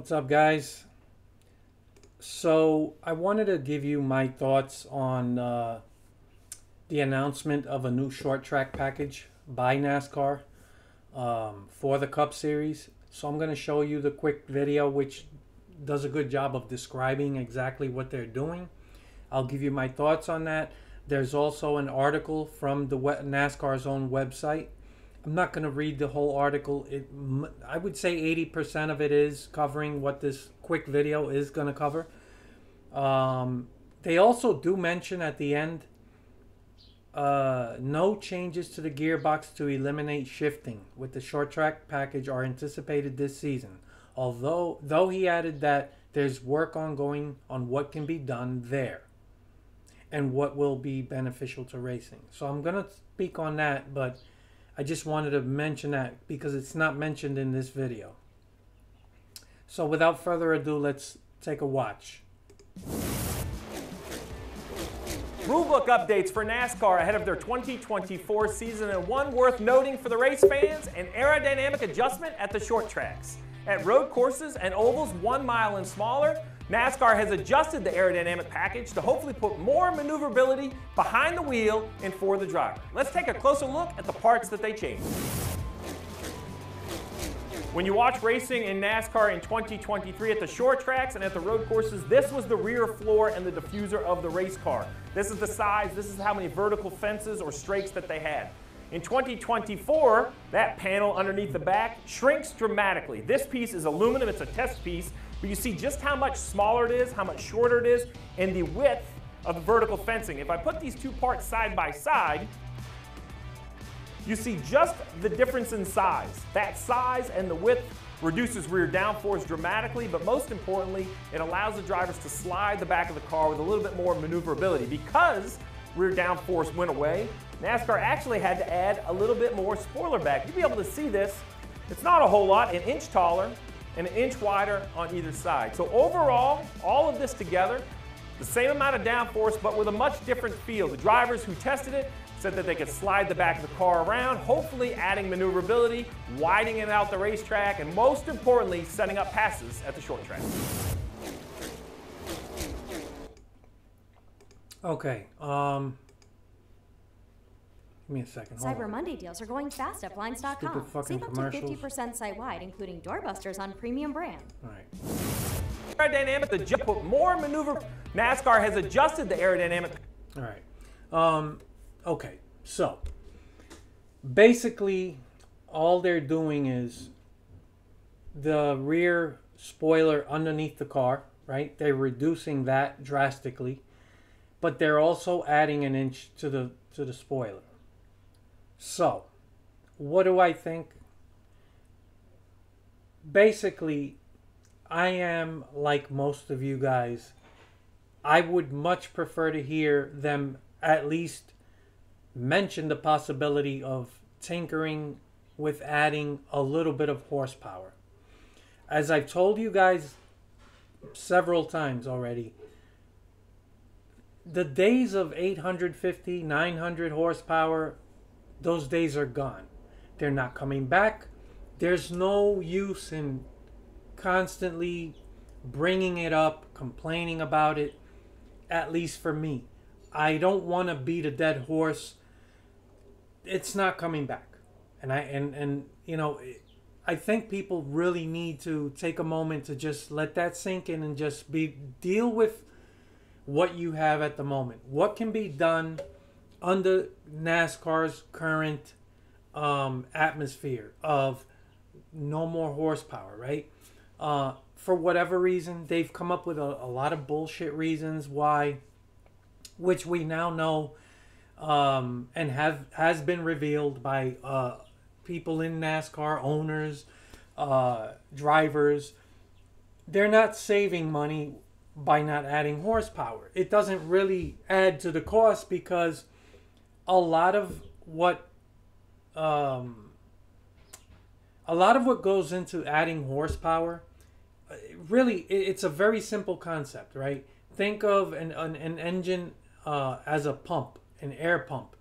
What's up, guys? So I wanted to give you my thoughts on the announcement of a new short track package by NASCAR for the Cup Series. So I'm going to show you the quick video which does a good job of describing exactly what they're doing. I'll give you my thoughts on that. There's also an article from the NASCAR's own website. I'm not going to read the whole article. I would say 80% of it is covering what this quick video is going to cover. They also do mention at the end, no changes to the gearbox to eliminate shifting with the short track package are anticipated this season. Though he added that there's work ongoing on what can be done there and what will be beneficial to racing. So I'm going to speak on that, but I just wanted to mention that because it's not mentioned in this video. So without further ado, let's take a watch. Rulebook updates for NASCAR ahead of their 2024 season, and one worth noting for the race fans, an aerodynamic adjustment at the short tracks. At road courses and ovals 1 mile and smaller, NASCAR has adjusted the aerodynamic package to hopefully put more maneuverability behind the wheel and for the driver. Let's take a closer look at the parts that they changed. When you watch racing in NASCAR in 2023 at the short tracks and at the road courses, this was the rear floor and the diffuser of the race car. This is the size, this is how many vertical fences or strakes that they had. In 2024, that panel underneath the back shrinks dramatically. This piece is aluminum, it's a test piece, but you see just how much smaller it is, how much shorter it is, and the width of the vertical fencing. If I put these two parts side by side, you see just the difference in size. That size and the width reduces rear downforce dramatically, but most importantly, it allows the drivers to slide the back of the car with a little bit more maneuverability. Because rear downforce went away, NASCAR actually had to add a little bit more spoiler back. You'll be able to see this. It's not a whole lot, 1 inch taller and 1 inch wider on either side. So overall, all of this together, the same amount of downforce, but with a much different feel. The drivers who tested it said that they could slide the back of the car around, hopefully adding maneuverability, widening out the racetrack, and most importantly, setting up passes at the short track. Okay, give me a second. Hold Cyber on. Monday deals are going fast at Blinds.com. Stupid fucking Save up to commercials. 50% site-wide, including doorbusters on premium brand. All right. Aerodynamic, the jump put more maneuver. NASCAR has adjusted the aerodynamic. All right. Okay, so basically all they're doing is the rear spoiler underneath the car, right? They're reducing that drastically, but they're also adding 1 inch to the spoiler. So, what do I think? Basically, I am like most of you guys. I would much prefer to hear them at least mention the possibility of tinkering with adding a little bit of horsepower. As I've told you guys several times already, the days of 850, 900 horsepower, those days are gone. They're not coming back. There's no use in constantly bringing it up, complaining about it, at least for me. I don't want to beat a dead horse. It's not coming back. And you know, I think people really need to take a moment to just let that sink in and just deal with what you have at the moment. What can be done under NASCAR's current atmosphere of no more horsepower, right? For whatever reason, they've come up with a lot of bullshit reasons why, which we now know and has been revealed by people in NASCAR, owners, drivers. They're not saving money by not adding horsepower. It doesn't really add to the cost because a lot of what goes into adding horsepower, really, it's a very simple concept, right? Think of an engine as a pump, an air pump.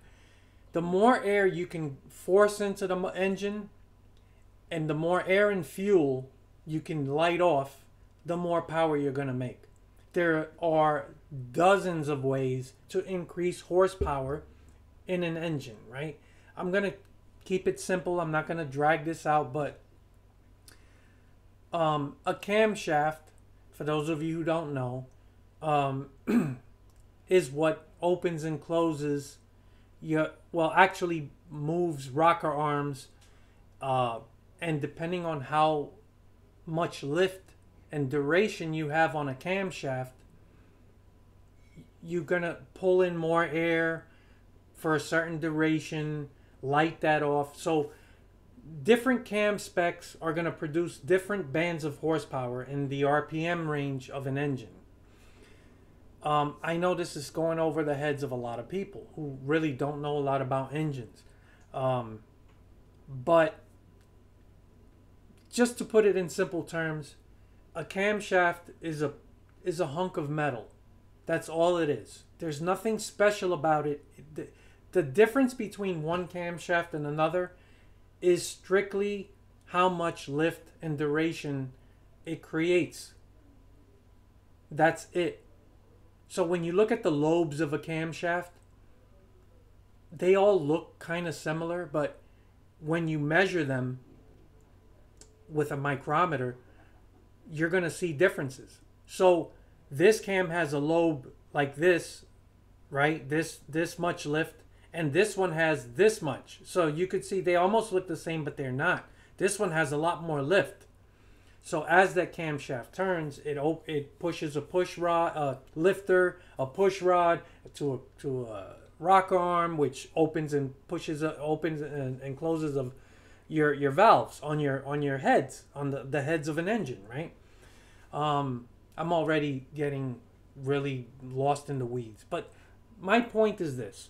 The more air you can force into the engine and the more air and fuel you can light off, the more power you're going to make. There are dozens of ways to increase horsepower in an engine, right? I'm going to keep it simple. I'm not going to drag this out, but a camshaft, for those of you who don't know, is what opens and closes actually moves rocker arms, and depending on how much lift and duration you have on a camshaft, you're gonna pull in more air for a certain duration, light that off. So different cam specs are gonna produce different bands of horsepower in the RPM range of an engine. I know this is going over the heads of a lot of people who really don't know a lot about engines. But just to put it in simple terms, a camshaft is a hunk of metal. That's all it is. There's nothing special about it. The difference between one camshaft and another is strictly how much lift and duration it creates. That's it. So when you look at the lobes of a camshaft, they all look kind of similar, but when you measure them with a micrometer, you're going to see differences. So this cam has a lobe like this, right? This much lift, and this one has this much. So you could see they almost look the same, but they're not. This one has a lot more lift. So as that camshaft turns, it pushes a push rod, a lifter, a push rod to a rocker arm, which opens and pushes, opens and closes of your valves on your heads, on the heads of an engine, right? I'm already getting really lost in the weeds, but my point is this: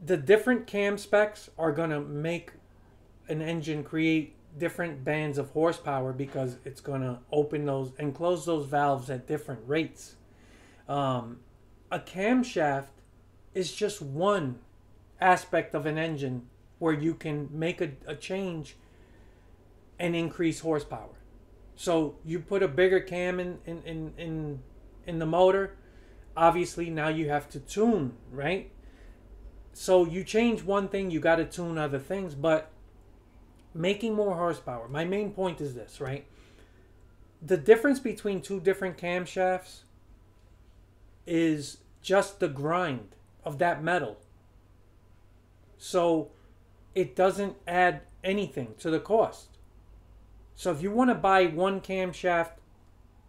the different cam specs are gonna make an engine create different bands of horsepower because it's going to open those and close those valves at different rates. A camshaft is just one aspect of an engine where you can make a change and increase horsepower. So you put a bigger cam in the motor, obviously now you have to tune, right? So you change one thing, you got to tune other things, but making more horsepower. My main point is this, right? The difference between two different camshafts is just the grind of that metal. So it doesn't add anything to the cost. So if you want to buy one camshaft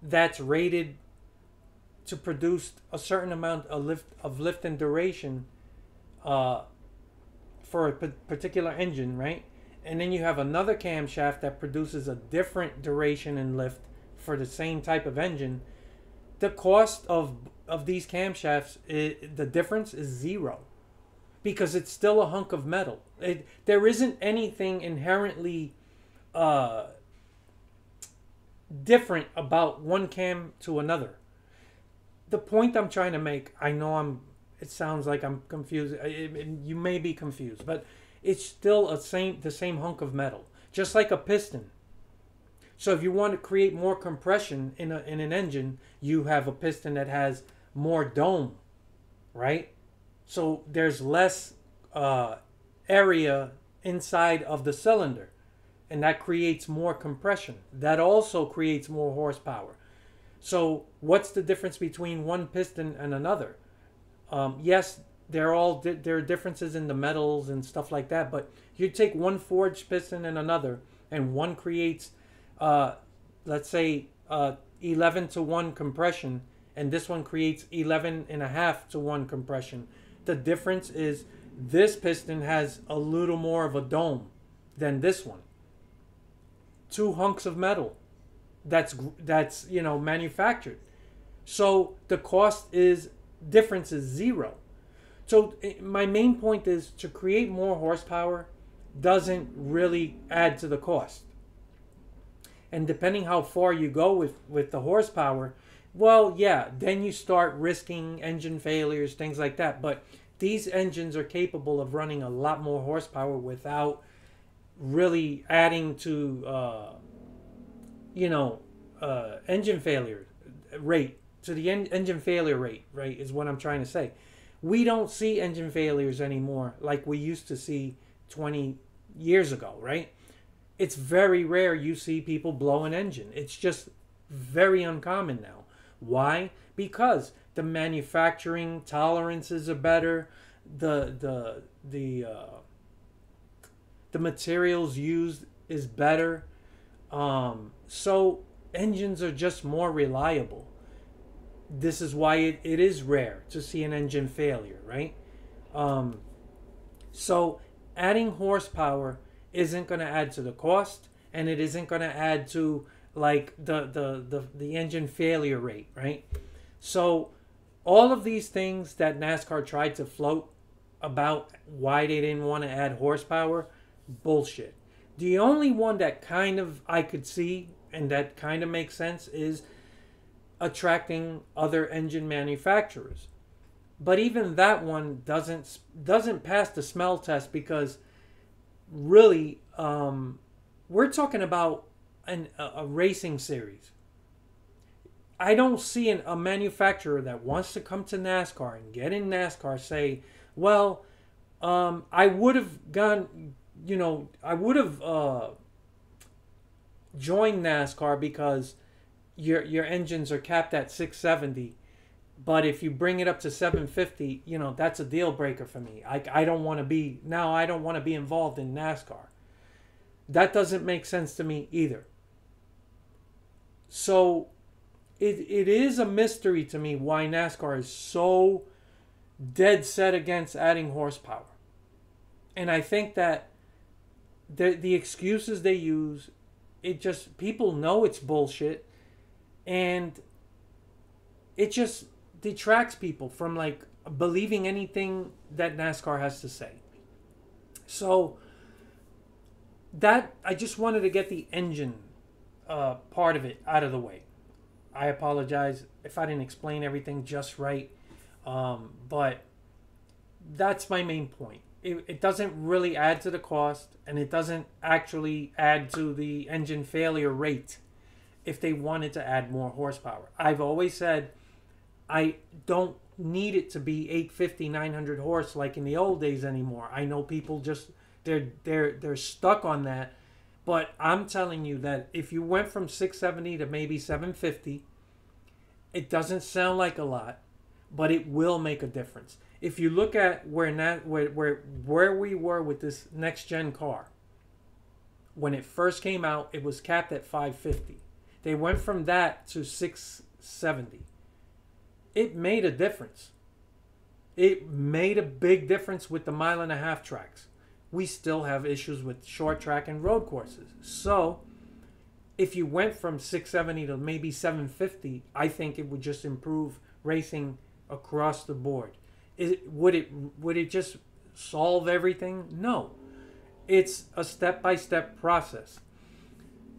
that's rated to produce a certain amount of lift and duration for a particular engine, right? And then you have another camshaft that produces a different duration and lift for the same type of engine, the cost of these camshafts, the difference is zero, because it's still a hunk of metal. There isn't anything inherently different about one cam to another. The point I'm trying to make, I know it sounds like I'm confused. You may be confused, but it's still the same hunk of metal, just like a piston. So if you want to create more compression in an engine, you have a piston that has more dome, right? So there's less area inside of the cylinder, and that creates more compression. That also creates more horsepower. So what's the difference between one piston and another? Yes, there are differences in the metals and stuff like that, but you take one forged piston and another, and one creates, let's say, 11 to 1 compression, and this one creates 11.5 to 1 compression. The difference is this piston has a little more of a dome than this one. Two hunks of metal that's manufactured. So the cost difference is zero. So my main point is, to create more horsepower doesn't really add to the cost. And depending how far you go with the horsepower, well, yeah, then you start risking engine failures, things like that. But these engines are capable of running a lot more horsepower without really adding to, engine failure rate, to the engine failure rate, right, is what I'm trying to say. We don't see engine failures anymore like we used to see 20 years ago, right? It's very rare you see people blow an engine. It's just very uncommon now. Why? Because the manufacturing tolerances are better. The materials used is better. So engines are just more reliable. This is why it is rare to see an engine failure, right? So adding horsepower isn't going to add to the cost, and it isn't going to add to like the engine failure rate, right? So all of these things that NASCAR tried to float about why they didn't want to add horsepower, bullshit. The only one that kind of I could see and that kind of makes sense is attracting other engine manufacturers. But even that one doesn't pass the smell test, because really we're talking about a racing series. I don't see a manufacturer that wants to come to NASCAR and get in NASCAR say, well, I would have gone, I would have joined NASCAR because your engines are capped at 670, but if you bring it up to 750, that's a deal breaker for me. I don't want to be involved in NASCAR. That doesn't make sense to me either. So it is a mystery to me why NASCAR is so dead set against adding horsepower. And I think that the excuses they use, people know it's bullshit, and it just detracts people from like believing anything that NASCAR has to say. So that I just wanted to get the engine part of it out of the way. I apologize if I didn't explain everything just right, but that's my main point. It doesn't really add to the cost, and it doesn't actually add to the engine failure rate if they wanted to add more horsepower. I've always said I don't need it to be 850, 900 horse like in the old days anymore. I know people just they're stuck on that, but I'm telling you that if you went from 670 to maybe 750, it doesn't sound like a lot, but it will make a difference. If you look at where we were with this next gen car, when it first came out, it was capped at 550. They went from that to 670. It made a difference. It made a big difference with the 1.5 mile tracks. We still have issues with short track and road courses. So if you went from 670 to maybe 750, I think it would just improve racing across the board. Would it just solve everything? No. It's a step-by-step process.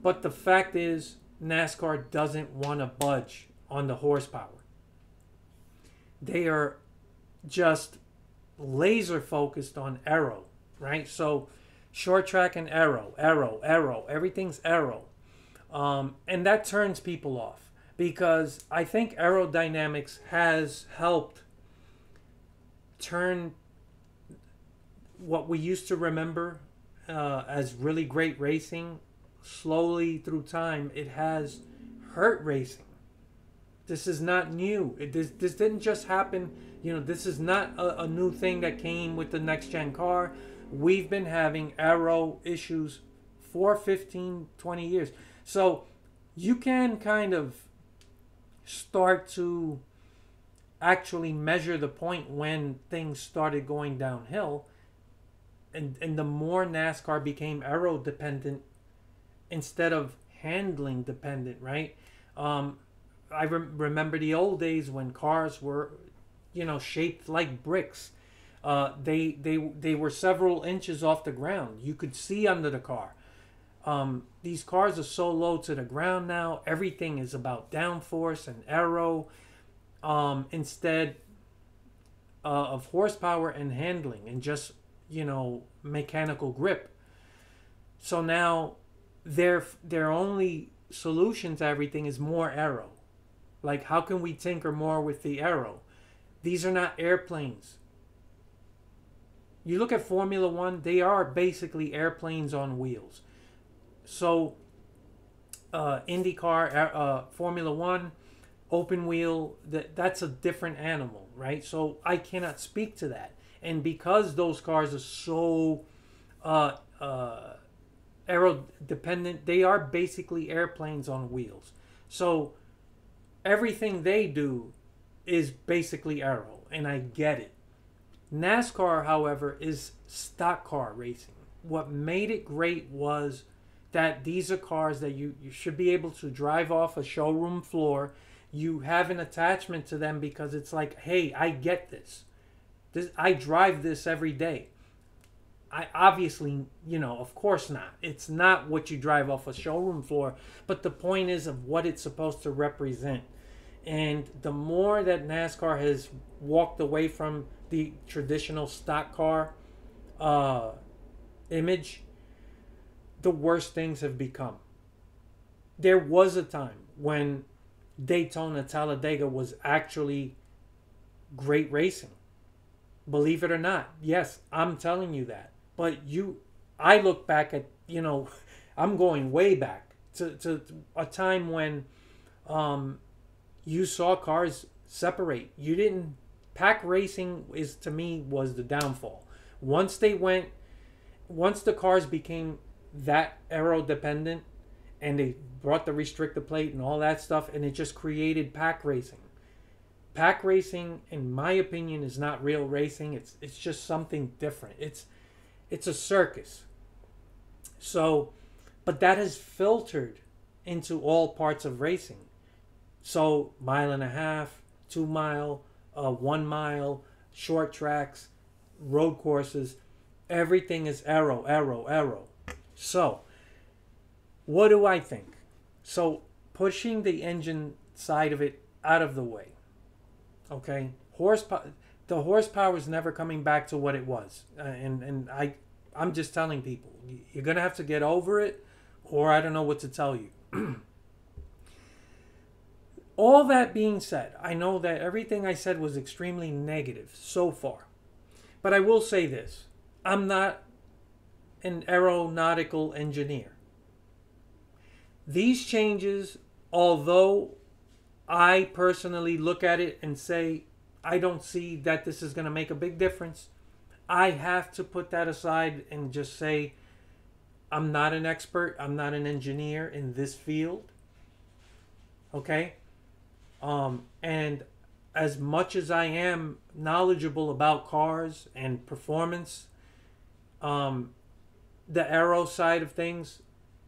But the fact is, NASCAR doesn't want to budge on the horsepower. They are just laser focused on aero, right? So short track and aero, everything's aero. And that turns people off, because I think aerodynamics has helped turn what we used to remember as really great racing. Slowly through time, it has hurt racing. This is not new. This didn't just happen. This is not a new thing that came with the next gen car. We've been having aero issues for 15, 20 years. So you can kind of start to actually measure the point when things started going downhill. And the more NASCAR became aero dependent instead of handling dependent, right? I remember the old days when cars were, shaped like bricks. They were several inches off the ground. You could see under the car. These cars are so low to the ground now. Everything is about downforce and aero instead of horsepower and handling and just, mechanical grip. So now they're only solution to everything is more aero. Like, how can we tinker more with the aero? These are not airplanes. You look at Formula One, they are basically airplanes on wheels. So, IndyCar, Formula One, open wheel, that's a different animal, right? So I cannot speak to that. And because those cars are so aero dependent, they are basically airplanes on wheels. So everything they do is basically aero, and I get it. NASCAR, however, is stock car racing. What made it great was that these are cars that you should be able to drive off a showroom floor. You have an attachment to them because it's like, hey, I get this. I drive this every day. I obviously, of course not. It's not what you drive off a showroom floor, but the point is of what it's supposed to represent. And the more that NASCAR has walked away from the traditional stock car image, the worse things have become. There was a time when Daytona Talladega was actually great racing. Believe it or not. Yes, I'm telling you that. But I look back at, I'm going way back to a time when you saw cars separate. Pack racing to me was the downfall. Once the cars became that aero dependent and they brought the restrictor plate and all that stuff, and it just created pack racing. Pack racing, in my opinion, is not real racing. It's just something different. It's a circus. So, but that has filtered into all parts of racing. So, 1.5 miles, 2 mile, 1 mile, short tracks, road courses, everything is aero, aero, aero. So, what do I think? So, pushing the engine side of it out of the way. Okay, the horsepower is never coming back to what it was, and I'm just telling people, you're gonna have to get over it, or I don't know what to tell you. All that being said, I know that everything I said was extremely negative so far, but I will say this: I'm not an aeronautical engineer. These changes, although I personally look at it and say, I don't see that this is going to make a big difference, I have to put that aside and just say, I'm not an expert. I'm not an engineer in this field. Okay? And as much as I am knowledgeable about cars and performance, the aero side of things,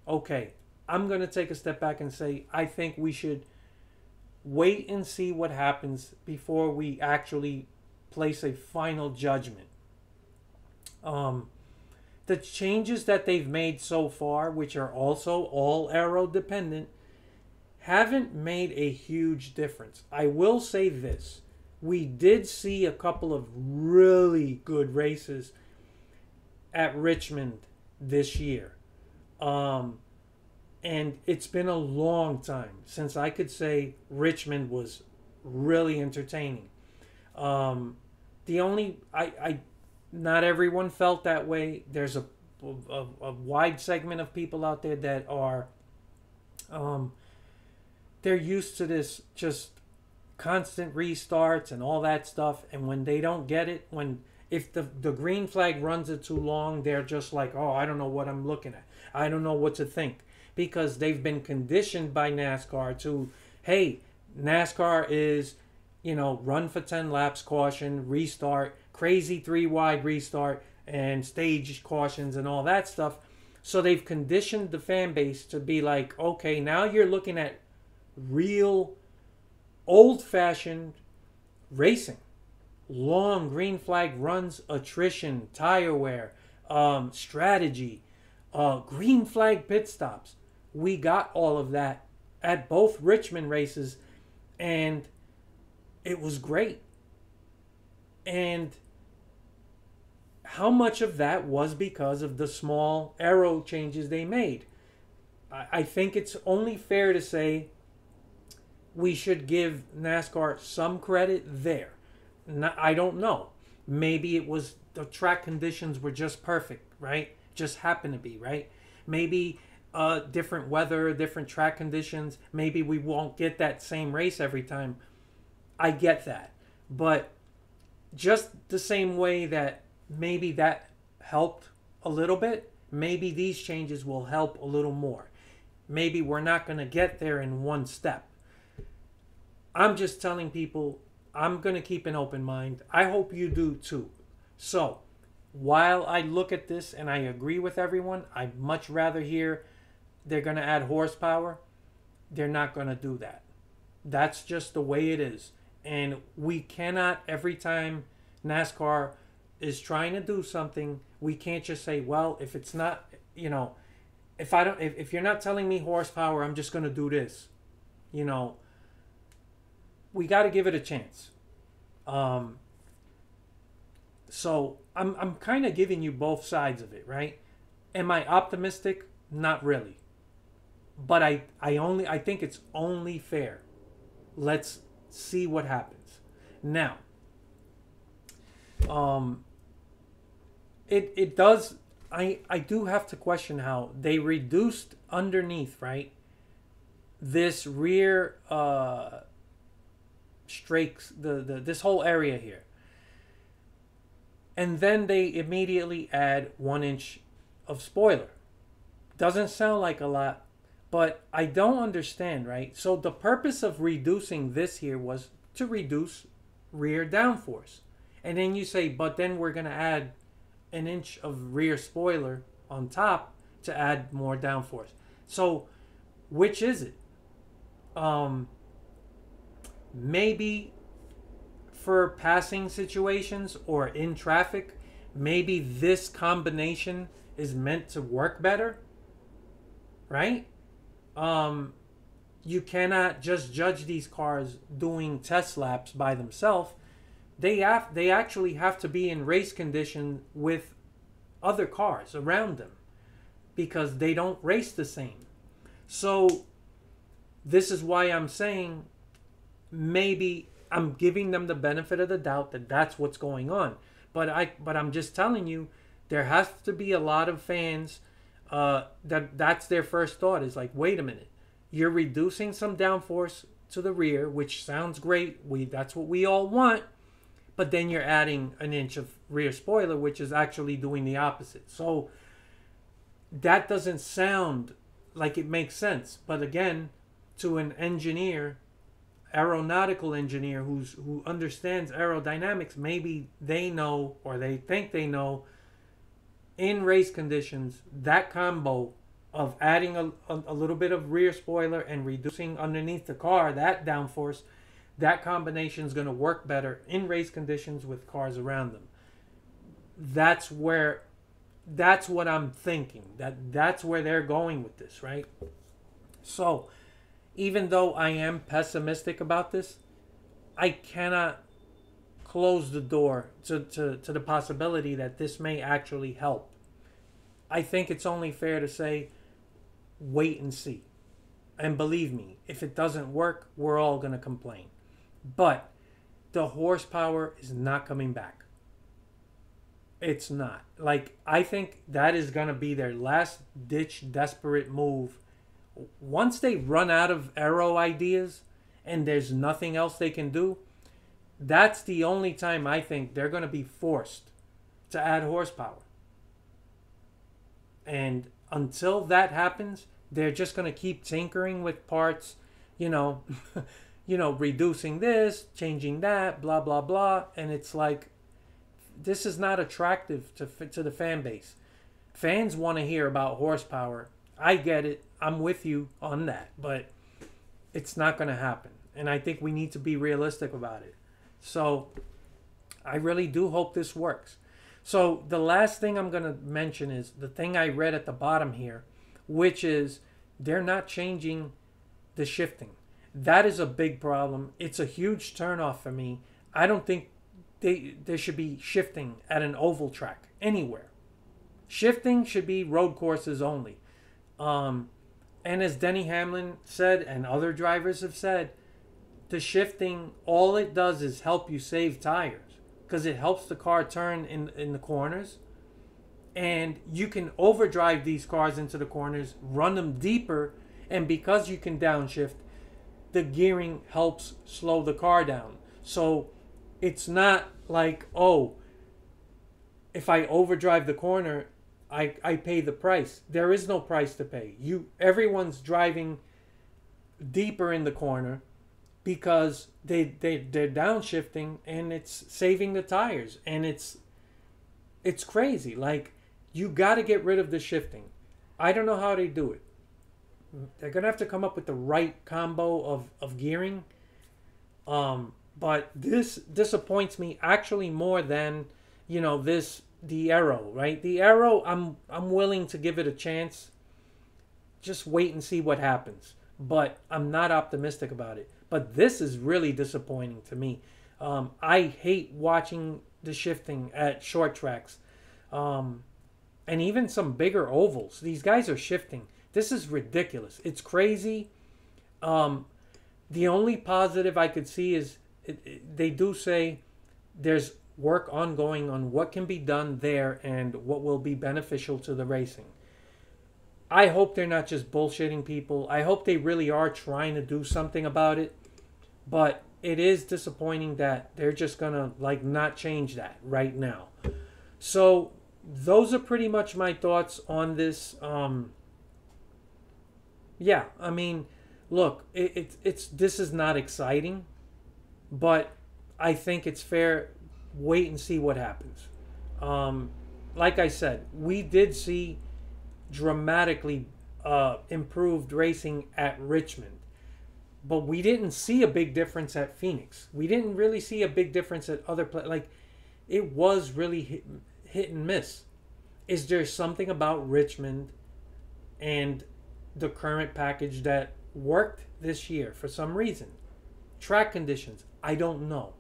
okay, I'm going to take a step back and say, I think we should wait and see what happens before we actually place a final judgment. The changes that they've made so far, which are also all aero dependent, haven't made a huge difference. I will say this: we did see a couple of really good races at Richmond this year. And it's been a long time since I could say Richmond was really entertaining. Not everyone felt that way. There's a wide segment of people out there that are, they're used to this just constant restarts and all that stuff. And when they don't get it, if the green flag runs it too long, they're just like, oh, I don't know what I'm looking at. I don't know what to think. Because they've been conditioned by NASCAR to, hey, NASCAR is, run for 10 laps, caution, restart, crazy 3-wide restart, and stage cautions and all that stuff. So they've conditioned the fan base to be like, okay, now you're looking at real old-fashioned racing. Long green flag runs, attrition, tire wear, strategy, green flag pit stops. We got all of that at both Richmond races, and it was great. And how much of that was because of the small aero changes they made? I think it's only fair to say we should give NASCAR some credit there. I don't know. Maybe it was the track conditions were just perfect, right? Just happened to be, right? Maybe different weather, different track conditions. Maybe we won't get that same race every time. I get that. But just the same way that maybe that helped a little bit, maybe these changes will help a little more. Maybe we're not going to get there in one step. I'm just telling people I'm going to keep an open mind. I hope you do too. So, while I look at this and I agree with everyone, I'd much rather hear they're going to add horsepower. They're not going to do that. That's just the way it is. And we cannot, every time NASCAR is trying to do something, we can't just say, well, if it's not, if you're not telling me horsepower, I'm just going to do this. We got to give it a chance. So I'm kind of giving you both sides of it, right? Am I optimistic? Not really. But I think it's only fair. Let's see what happens. Now, it does. I do have to question how they reduced underneath, right? This rear strakes, this whole area here. And then they immediately add 1 inch of spoiler. Doesn't sound like a lot, but I don't understand, right? So the purpose of reducing this here was to reduce rear downforce. And then you say, but then we're going to add 1 inch of rear spoiler on top to add more downforce. So which is it? Maybe for passing situations or in traffic, maybe this combination is meant to work better, right? You cannot just judge these cars doing test laps by themselves. They actually have to be in race condition with other cars around them because they don't race the same. So this is why I'm saying maybe I'm giving them the benefit of the doubt that that's what's going on. But I'm just telling you, there has to be a lot of fans that's their first thought is like, wait a minute, you're reducing some downforce to the rear, which sounds great. That's what we all want. But then you're adding 1 inch of rear spoiler, which is actually doing the opposite. So that doesn't sound like it makes sense. But again, to an engineer, aeronautical engineer who understands aerodynamics, maybe they know, or they think they know, in race conditions, that combo of adding a little bit of rear spoiler and reducing underneath the car, that downforce, that combination is going to work better in race conditions with cars around them. That's what I'm thinking. That's where they're going with this, right? So even though I am pessimistic about this, I cannot close the door to the possibility that this may actually help. I think it's only fair to say, wait and see. And believe me, if it doesn't work, we're all going to complain. But the horsepower is not coming back. It's not. Like, I think that is going to be their last ditch desperate move. Once they run out of aero ideas and there's nothing else they can do, that's the only time I think they're going to be forced to add horsepower. And until that happens, they're just going to keep tinkering with parts, reducing this, changing that, blah, blah, blah. And it's like, this is not attractive to the fan base. Fans want to hear about horsepower. I get it. I'm with you on that. But it's not going to happen. And I think we need to be realistic about it. So I really do hope this works. So the last thing I'm going to mention is the thing I read at the bottom here, which is they're not changing the shifting. That is a big problem. It's a huge turnoff for me. I don't think there should be shifting at an oval track anywhere. Shifting should be road courses only. And as Denny Hamlin said, and other drivers have said, the shifting, all it does is help you save tires because it helps the car turn in the corners. And you can overdrive these cars into the corners, run them deeper, and because you can downshift, the gearing helps slow the car down. So it's not like, oh, if I overdrive the corner, I pay the price. There is no price to pay. Everyone's driving deeper in the corner because they're downshifting and it's saving the tires. And it's crazy. Like, you got to get rid of the shifting. I don't know how they do it. They're going to have to come up with the right combo of gearing. But this disappoints me actually more than, the Aero, right? The Aero, I'm willing to give it a chance. Just wait and see what happens. But I'm not optimistic about it. But this is really disappointing to me. I hate watching the shifting at short tracks. And even some bigger ovals. These guys are shifting. This is ridiculous. It's crazy. The only positive I could see is they do say there's work ongoing on what can be done there and what will be beneficial to the racing. I hope they're not just bullshitting people. I hope they really are trying to do something about it. But it is disappointing that they're just going to not change that right now. So those are pretty much my thoughts on this. Yeah, I mean, look, this is not exciting, but I think it's fair. Wait and see what happens. Like I said, we did see dramatically improved racing at Richmond, but we didn't see a big difference at Phoenix. We didn't really see a big difference at other places. It was really hit and miss. Is there something about Richmond and the current package that worked this year for some reason? Track conditions, I don't know.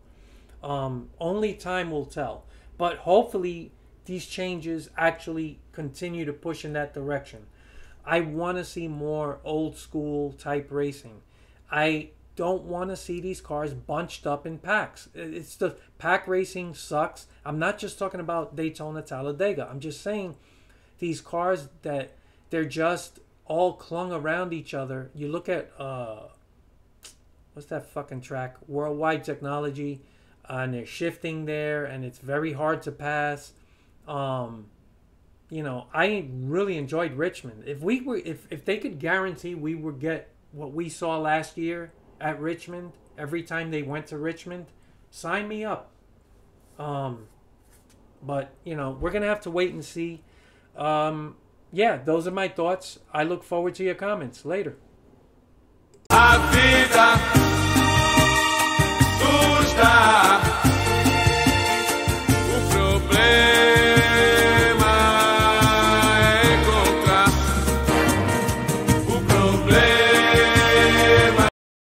Only time will tell. But hopefully these changes actually continue to push in that direction. I want to see more old school type racing. I don't want to see these cars bunched up in packs. It's the pack racing sucks. I'm not just talking about Daytona, Talladega. I'm just saying these cars that they're just all clung around each other. You look at what's that fucking track? Worldwide Technology. And they're shifting there, and it's very hard to pass. I really enjoyed Richmond. If they could guarantee we would get what we saw last year at Richmond every time they went to Richmond, sign me up. But we're gonna have to wait and see. Yeah, those are my thoughts. I look forward to your comments later.